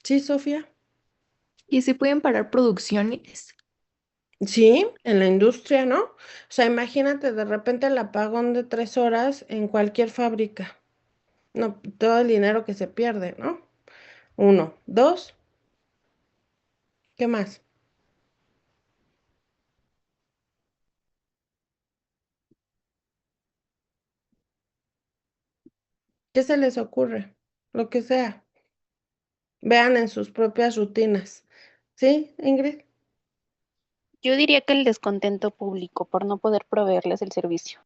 ¿Sí, Sofía? Y se pueden parar producciones. Sí, en la industria, ¿no? O sea, imagínate de repente el apagón de 3 horas en cualquier fábrica. No, todo el dinero que se pierde, ¿no? Uno. Dos, ¿qué más? ¿Qué se les ocurre? Lo que sea. Vean en sus propias rutinas. ¿Sí, Ingrid? Yo diría que el descontento público por no poder proveerles el servicio.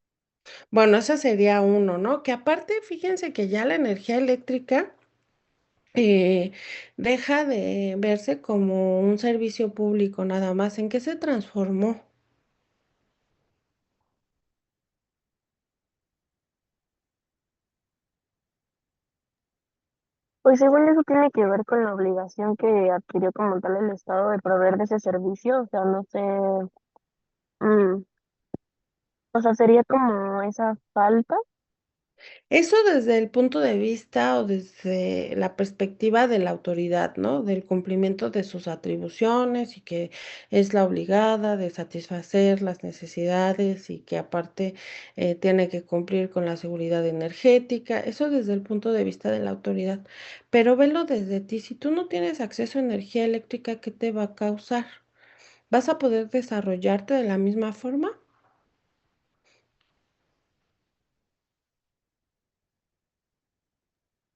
Bueno, ese sería uno, ¿no? Que aparte, fíjense que ya la energía eléctrica eh, deja de verse como un servicio público nada más. ¿En qué se transformó? Pues según eso tiene que ver con la obligación que adquirió como tal el Estado de proveer de ese servicio, o sea, no sé, mm, o sea, sería como esa falta. Eso desde el punto de vista o desde la perspectiva de la autoridad, ¿no? Del cumplimiento de sus atribuciones y que es la obligada de satisfacer las necesidades y que aparte tiene que cumplir con la seguridad energética. Eso desde el punto de vista de la autoridad. Pero velo desde ti. Si tú no tienes acceso a energía eléctrica, ¿qué te va a causar? ¿Vas a poder desarrollarte de la misma forma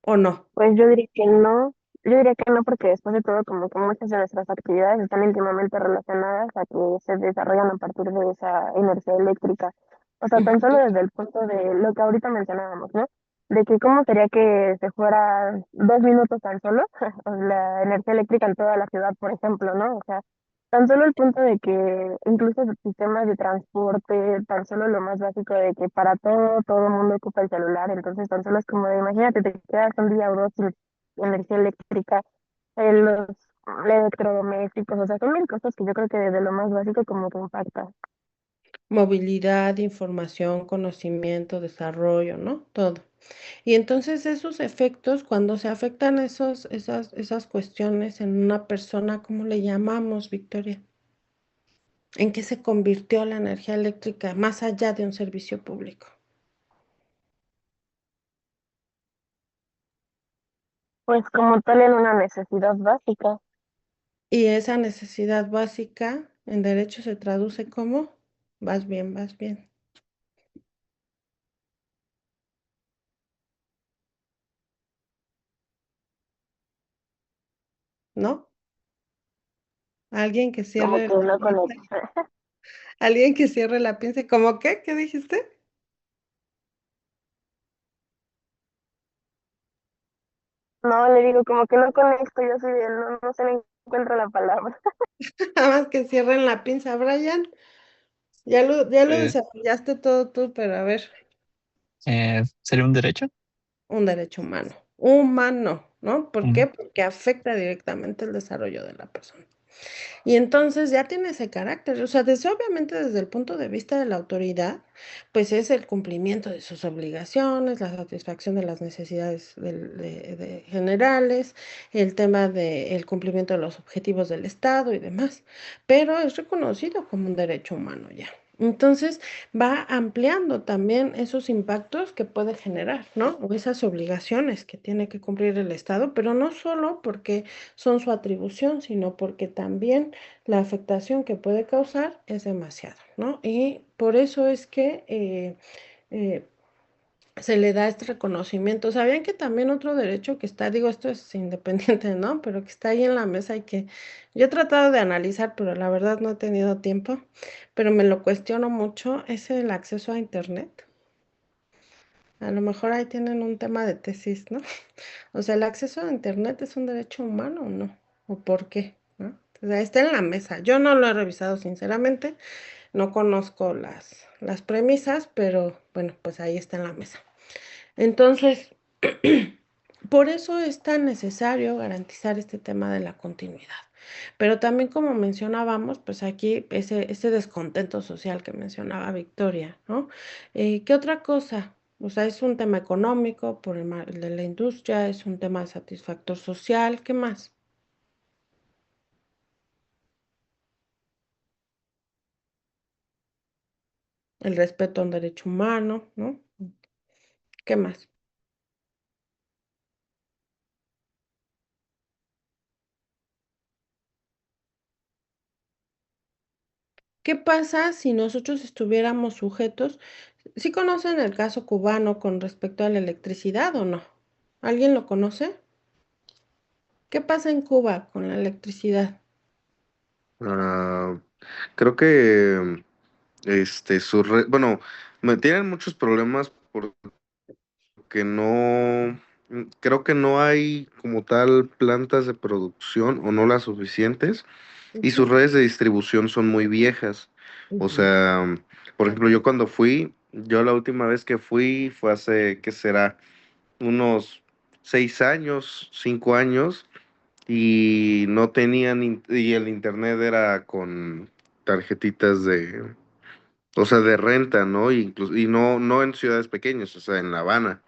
o no? Pues yo diría que no porque después de todo como que muchas de nuestras actividades están íntimamente relacionadas a que se desarrollan a partir de esa energía eléctrica. O sea, tan solo desde el punto de lo que ahorita mencionábamos, ¿no? De que cómo sería que se fuera 2 minutos tan solo la energía eléctrica en toda la ciudad, por ejemplo, ¿no? O sea, tan solo el punto de que incluso los sistemas de transporte, tan solo lo más básico de que para todo el mundo ocupa el celular, entonces tan solo es como de, imagínate, te quedas un día o dos sin energía eléctrica, los electrodomésticos, o sea, son mil cosas que yo creo que desde lo más básico como que impacta. Movilidad, información, conocimiento, desarrollo, ¿no? Todo. Y entonces esos efectos, cuando se afectan esas cuestiones en una persona, ¿cómo le llamamos, Victoria? ¿En qué se convirtió la energía eléctrica más allá de un servicio público? Pues como tal en una necesidad básica. Y esa necesidad básica en derecho se traduce como vas bien, ¿no? Alguien que Como cierre que la no pinza. conecta. Alguien que cierre la pinza. ¿Cómo qué? ¿Qué dijiste? No, le digo como que no conecto, yo soy de, no se me encuentra la palabra. Nada más que cierren la pinza, Brian. Ya lo Pues, desarrollaste todo tú, pero a ver, ¿sería un derecho? un derecho humano. Humano, ¿no? ¿Por qué? Mm, Porque afecta directamente el desarrollo de la persona. Y entonces ya tiene ese carácter, o sea, obviamente desde el punto de vista de la autoridad, pues es el cumplimiento de sus obligaciones, la satisfacción de las necesidades generales, el tema del cumplimiento de los objetivos del Estado y demás, pero es reconocido como un derecho humano ya. Entonces va ampliando también esos impactos que puede generar, ¿no? O esas obligaciones que tiene que cumplir el Estado, pero no solo porque son su atribución, sino porque también la afectación que puede causar es demasiado, ¿no? Y por eso es que eh, se le da este reconocimiento. ¿Sabían que también otro derecho que está, digo, esto es independiente, ¿no? Pero que está ahí en la mesa y que yo he tratado de analizar, pero la verdad no he tenido tiempo, pero me lo cuestiono mucho, es el acceso a Internet. A lo mejor ahí tienen un tema de tesis, ¿no? O sea, ¿el acceso a Internet es un derecho humano o no? ¿O por qué? ¿No? O sea, está en la mesa. Yo no lo he revisado sinceramente, no conozco las premisas, pero bueno, pues ahí está en la mesa. Entonces, por eso es tan necesario garantizar este tema de la continuidad. Pero también, como mencionábamos, pues aquí ese descontento social que mencionaba Victoria, ¿no? ¿Qué otra cosa? O sea, es un tema económico por el de la industria, es un tema de satisfactor social, ¿qué más? El respeto a un derecho humano, ¿no? ¿Qué más? ¿Qué pasa si nosotros estuviéramos sujetos? ¿Sí conocen el caso cubano con respecto a la electricidad o no? ¿Alguien lo conoce? ¿Qué pasa en Cuba con la electricidad? Ah, creo que bueno, tienen muchos problemas porque creo que no hay como tal plantas de producción o no las suficientes y sus Ujú, redes de distribución son muy viejas. O ujú. sea, por ejemplo, yo la última vez que fui fue hace, ¿qué será? Unos 6 años, 5 años y no tenían, y el internet era con tarjetitas o sea, de renta, ¿no? Y no en ciudades pequeñas, o sea, en La Habana.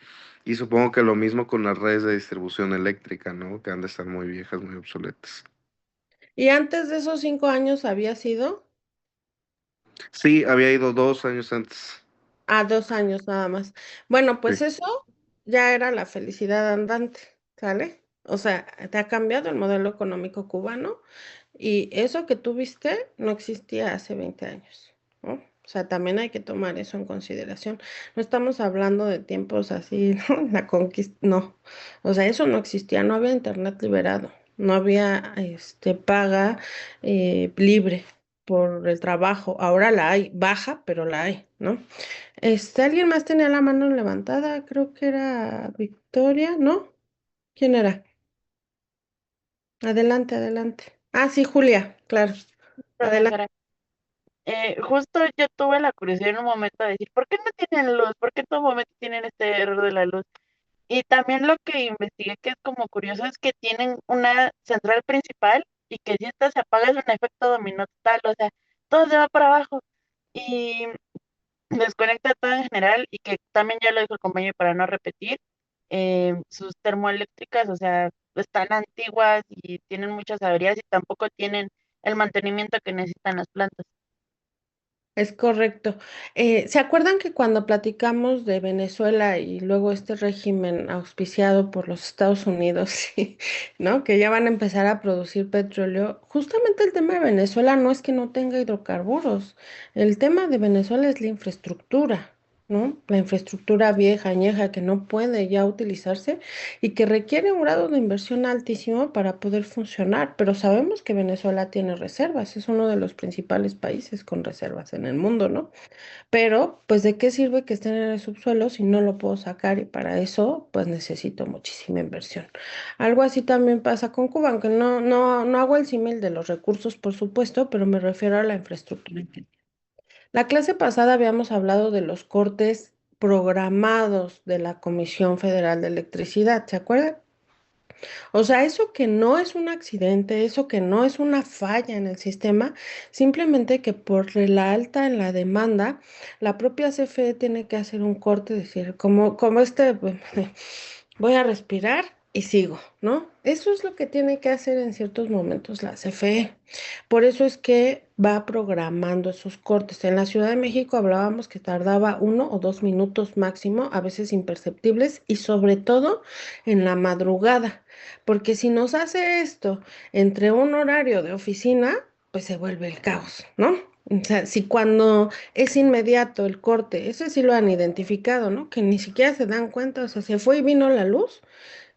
Y supongo que lo mismo con las redes de distribución eléctrica, ¿no? Que han de estar muy viejas, muy obsoletas. ¿Y antes de esos 5 años había sido? Sí, había ido 2 años antes. 2 años nada más. Bueno, Sí. pues eso ya era la felicidad andante, ¿sale? O sea, te ha cambiado el modelo económico cubano y eso que tú viste no existía hace 20 años, ¿no? O sea, también hay que tomar eso en consideración. No estamos hablando de tiempos así, ¿no? La conquista, no. O sea, eso no existía, no había internet liberado, no había paga libre por el trabajo. Ahora la hay, baja, pero la hay, ¿no? Alguien más tenía la mano levantada, creo que era Victoria, ¿no? ¿Quién era? Adelante, adelante. Ah, sí, Julia, claro. Adelante. Profesora, justo yo tuve la curiosidad en un momento de decir, ¿por qué no tienen luz? ¿Por qué en todo momento tienen este error de la luz? Y también lo que investigué que es como curioso es que tienen una central principal y que si esta se apaga es un efecto dominó total, o sea, todo se va para abajo y desconecta todo en general y que también ya lo dijo el compañero para no repetir, sus termoeléctricas, o sea, están antiguas y tienen muchas averías y tampoco tienen el mantenimiento que necesitan las plantas. Es correcto. ¿Se acuerdan que cuando platicamos de Venezuela y luego este régimen auspiciado por los Estados Unidos, sí, ¿no? Que ya van a empezar a producir petróleo. Justamente el tema de Venezuela no es que no tenga hidrocarburos. El tema de Venezuela es la infraestructura, ¿no? La infraestructura vieja, añeja, que no puede ya utilizarse y que requiere un grado de inversión altísimo para poder funcionar. Pero sabemos que Venezuela tiene reservas, es uno de los principales países con reservas en el mundo, ¿no? Pero, pues, ¿de qué sirve que estén en el subsuelo si no lo puedo sacar? Y para eso, pues, necesito muchísima inversión. Algo así también pasa con Cuba, aunque no hago el símil de los recursos, por supuesto, pero me refiero a la infraestructura. La clase pasada habíamos hablado de los cortes programados de la Comisión Federal de Electricidad, ¿se acuerdan? O sea, eso que no es un accidente, eso que no es una falla en el sistema, simplemente que por la alta en la demanda, la propia CFE tiene que hacer un corte, decir, como pues, voy a respirar y sigo, ¿no? Eso es lo que tiene que hacer en ciertos momentos la CFE. Por eso es que va programando esos cortes. En la Ciudad de México hablábamos que tardaba 1 o 2 minutos máximo, a veces imperceptibles, y sobre todo en la madrugada, porque si nos hace esto entre un horario de oficina, pues se vuelve el caos, ¿no? O sea, si cuando es inmediato el corte, eso sí lo han identificado, ¿no? Que ni siquiera se dan cuenta, o sea, se fue y vino la luz,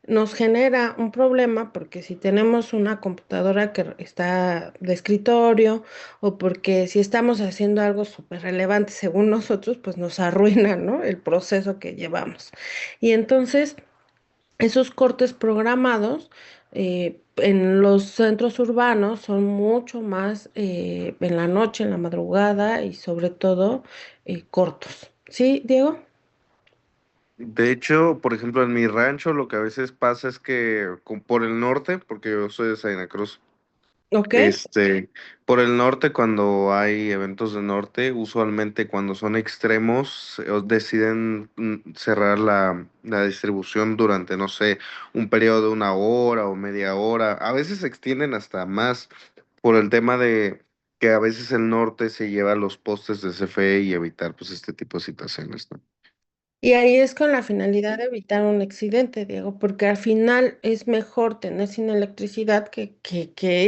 nos genera un problema porque si tenemos una computadora que está de escritorio o porque si estamos haciendo algo súper relevante según nosotros, pues nos arruina, ¿no? El proceso que llevamos. Y entonces, esos cortes programados en los centros urbanos son mucho más en la noche, en la madrugada y sobre todo cortos. ¿Sí, Diego? De hecho, por ejemplo, en mi rancho lo que a veces pasa es que por el norte, porque yo soy de Salina Cruz, Ok. por el norte cuando hay eventos de norte, usualmente cuando son extremos, deciden cerrar la distribución durante, no sé, un periodo de 1 hora o media hora. A veces se extienden hasta más por el tema de que a veces el norte se lleva los postes de CFE y evitar pues este tipo de situaciones, ¿no? Y ahí es con la finalidad de evitar un accidente, Diego, porque al final es mejor tener sin electricidad que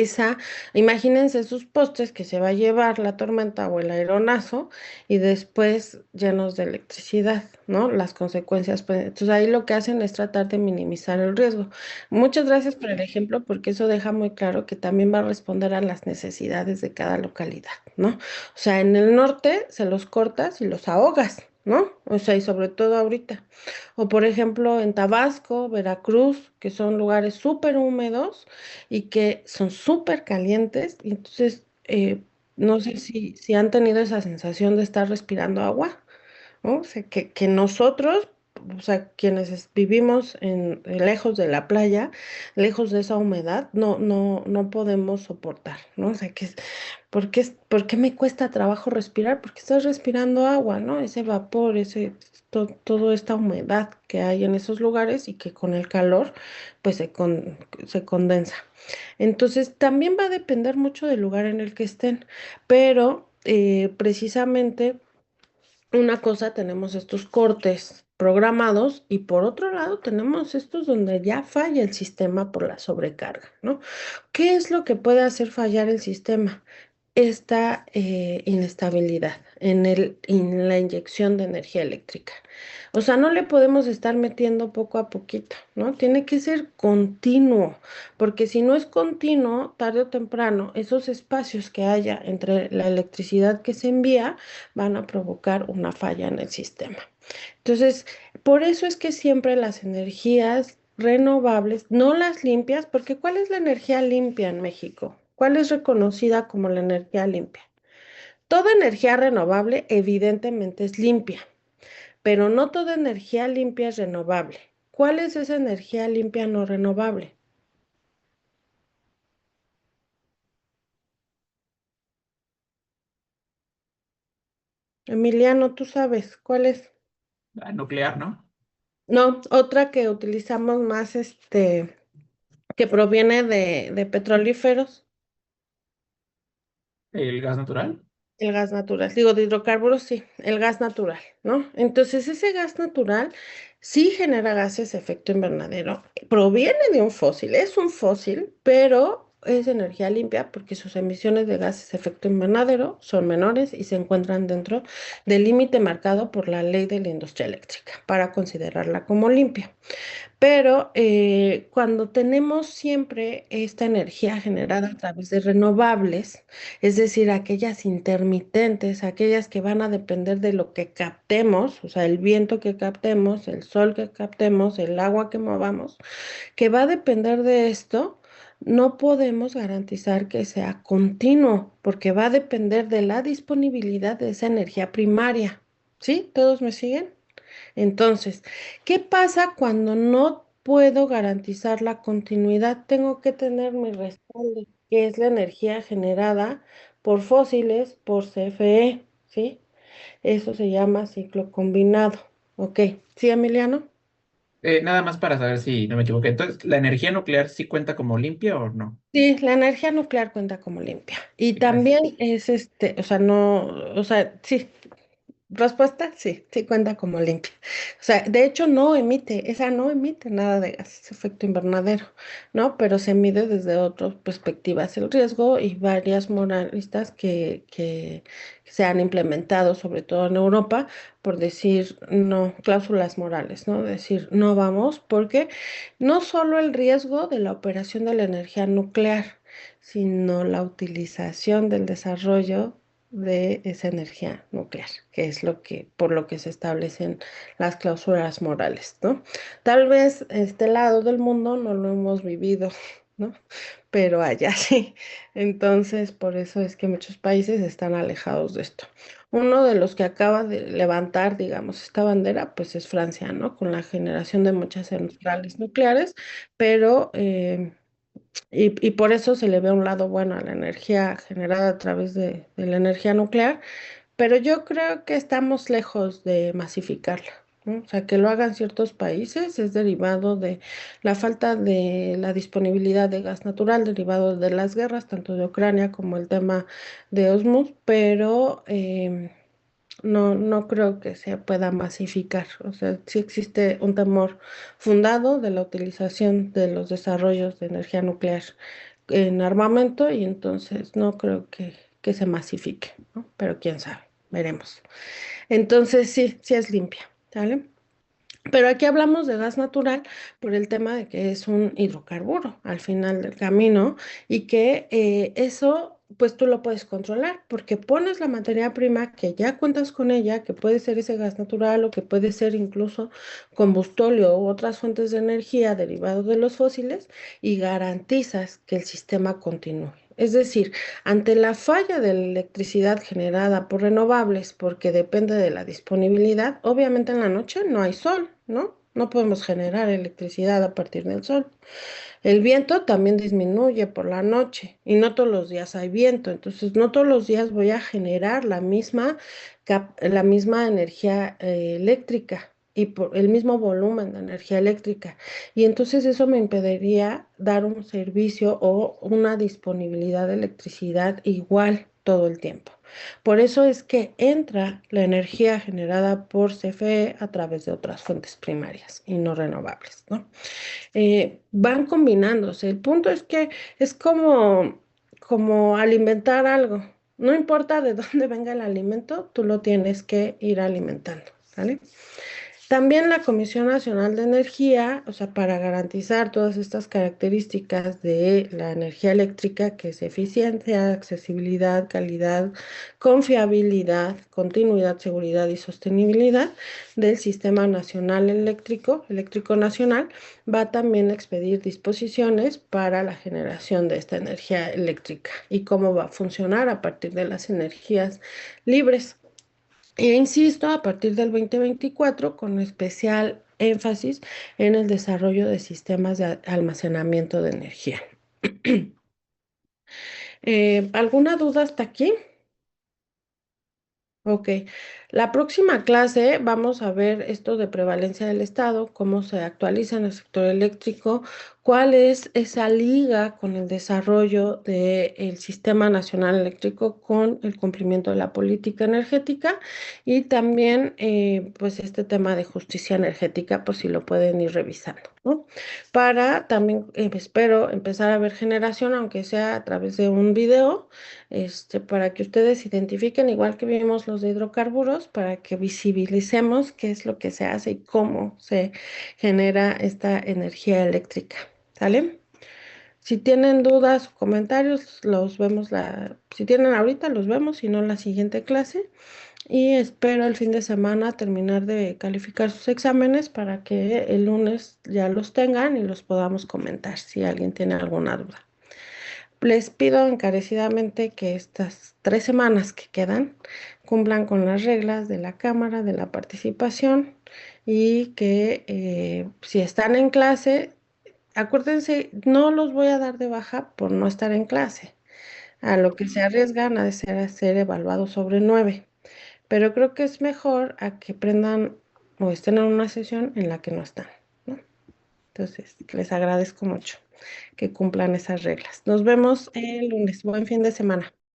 esa, imagínense esos postes que se va a llevar la tormenta o el aeronazo y después llenos de electricidad, ¿no? Las consecuencias, pues, entonces ahí lo que hacen es tratar de minimizar el riesgo. Muchas gracias por el ejemplo, porque eso deja muy claro que también va a responder a las necesidades de cada localidad, ¿no? O sea, en el norte se los cortas y los ahogas, ¿no? O sea, y sobre todo ahorita. O por ejemplo, en Tabasco, Veracruz, que son lugares súper húmedos y que son súper calientes. Y entonces, no sé si han tenido esa sensación de estar respirando agua, ¿no? O sea, que nosotros, o sea, quienes vivimos lejos de la playa, lejos de esa humedad, no podemos soportar, ¿no? O sea, ¿por qué me cuesta trabajo respirar? Porque estás respirando agua, ¿no? Ese vapor, toda esta humedad que hay en esos lugares y que con el calor, pues se condensa. Entonces, también va a depender mucho del lugar en el que estén, pero precisamente una cosa, tenemos estos cortes programados y por otro lado tenemos estos donde ya falla el sistema por la sobrecarga, ¿no? ¿Qué es lo que puede hacer fallar el sistema? Esta inestabilidad en la inyección de energía eléctrica. O sea, no le podemos estar metiendo poco a poquito, ¿no? Tiene que ser continuo, porque si no es continuo, tarde o temprano, esos espacios que haya entre la electricidad que se envía van a provocar una falla en el sistema. Entonces, por eso es que siempre las energías renovables, no las limpias, porque ¿cuál es la energía limpia en México? ¿Cuál es reconocida como la energía limpia? Toda energía renovable evidentemente es limpia, pero no toda energía limpia es renovable. ¿Cuál es esa energía limpia no renovable? Emiliano, tú sabes, ¿cuál es? La nuclear, ¿no? No, otra que utilizamos más, que proviene de petrolíferos. El gas natural. El gas natural, digo, de hidrocarburos, sí, el gas natural, ¿no? Entonces, ese gas natural sí genera gases de efecto invernadero, proviene de un fósil, es un fósil, pero es energía limpia porque sus emisiones de gases de efecto invernadero son menores y se encuentran dentro del límite marcado por la ley de la industria eléctrica para considerarla como limpia. Pero cuando tenemos siempre esta energía generada a través de renovables, es decir, aquellas intermitentes, aquellas que van a depender de lo que captemos, o sea, el viento que captemos, el sol que captemos, el agua que movamos, que va a depender de esto, no podemos garantizar que sea continuo, porque va a depender de la disponibilidad de esa energía primaria. ¿Sí? ¿Todos me siguen? Entonces, ¿qué pasa cuando no puedo garantizar la continuidad. Tengo que tener mi respaldo, que es la energía generada por fósiles, por CFE, ¿sí? Eso se llama ciclo combinado. Ok, ¿sí, Emiliano? Nada más para saber si no me equivoqué. Entonces, ¿la energía nuclear sí cuenta como limpia o no? Sí, la energía nuclear cuenta como limpia. Y Gracias. también es o sea, no, o sea, sí, respuesta, sí, sí cuenta como limpia. O sea, de hecho esa no emite nada de gases, efecto invernadero, ¿no? Pero se mide desde otras perspectivas el riesgo y varias moralistas que se han implementado, sobre todo en Europa, por decir no, cláusulas morales, ¿no? Decir no vamos, porque no solo el riesgo de la operación de la energía nuclear, sino la utilización del desarrollo de esa energía nuclear, que es por lo que se establecen las cláusulas morales, ¿no? Tal vez este lado del mundo no lo hemos vivido, ¿no? Pero allá sí. Entonces, por eso es que muchos países están alejados de esto. Uno de los que acaba de levantar, digamos, esta bandera, pues es Francia, ¿no? Con la generación de muchas centrales nucleares, pero y por eso se le ve un lado bueno a la energía generada a través de la energía nuclear, pero yo creo que estamos lejos de masificarla, ¿no? O sea, que lo hagan ciertos países es derivado de la falta de la disponibilidad de gas natural, derivado de las guerras, tanto de Ucrania como el tema de Osmus, pero no creo que se pueda masificar. O sea, sí existe un temor fundado de la utilización de los desarrollos de energía nuclear en armamento y entonces no creo que se masifique, ¿no? Pero quién sabe, veremos. Entonces sí, sí es limpia, ¿sale? Pero aquí hablamos de gas natural por el tema de que es un hidrocarburo al final del camino y que eso pues tú lo puedes controlar porque pones la materia prima que ya cuentas con ella, que puede ser ese gas natural o que puede ser incluso combustóleo u otras fuentes de energía derivados de los fósiles y garantizas que el sistema continúe. Es decir, ante la falla de la electricidad generada por renovables, porque depende de la disponibilidad, obviamente en la noche no hay sol, ¿no? No podemos generar electricidad a partir del sol. El viento también disminuye por la noche y no todos los días hay viento, entonces no todos los días voy a generar la misma energía eléctrica y por el mismo volumen de energía eléctrica. Y entonces eso me impediría dar un servicio o una disponibilidad de electricidad igual todo el tiempo. Por eso es que entra la energía generada por CFE a través de otras fuentes primarias y no renovables, ¿no? Van combinándose. El punto es que es como alimentar algo. No importa de dónde venga el alimento, tú lo tienes que ir alimentando, ¿vale? También la Comisión Nacional de Energía, o sea, para garantizar todas estas características de la energía eléctrica, que es eficiencia, accesibilidad, calidad, confiabilidad, continuidad, seguridad y sostenibilidad del Sistema Nacional Eléctrico Nacional, va también a expedir disposiciones para la generación de esta energía eléctrica y cómo va a funcionar a partir de las energías libres. E insisto, a partir del 2024, con especial énfasis en el desarrollo de sistemas de almacenamiento de energía. ¿Alguna duda hasta aquí? Ok, la próxima clase vamos a ver esto de prevalencia del Estado, cómo se actualiza en el sector eléctrico, cuál es esa liga con el desarrollo del Sistema Nacional Eléctrico con el cumplimiento de la política energética y también pues este tema de justicia energética, pues si lo pueden ir revisando, ¿no? Para también espero empezar a ver generación, aunque sea a través de un video para que ustedes identifiquen, igual que vimos los de hidrocarburos, para que visibilicemos qué es lo que se hace y cómo se genera esta energía eléctrica. ¿Sale? Si tienen dudas o comentarios, los vemos si tienen ahorita, los vemos, si no, en la siguiente clase. Y espero el fin de semana terminar de calificar sus exámenes para que el lunes ya los tengan y los podamos comentar si alguien tiene alguna duda. Les pido encarecidamente que estas 3 semanas que quedan cumplan con las reglas de la cámara, de la participación y que si están en clase, acuérdense, no los voy a dar de baja por no estar en clase. A lo que se arriesgan a ser evaluados sobre 9. Pero creo que es mejor a que prendan o estén en una sesión en la que no están, ¿no? Entonces, les agradezco mucho que cumplan esas reglas. Nos vemos el lunes. Buen fin de semana.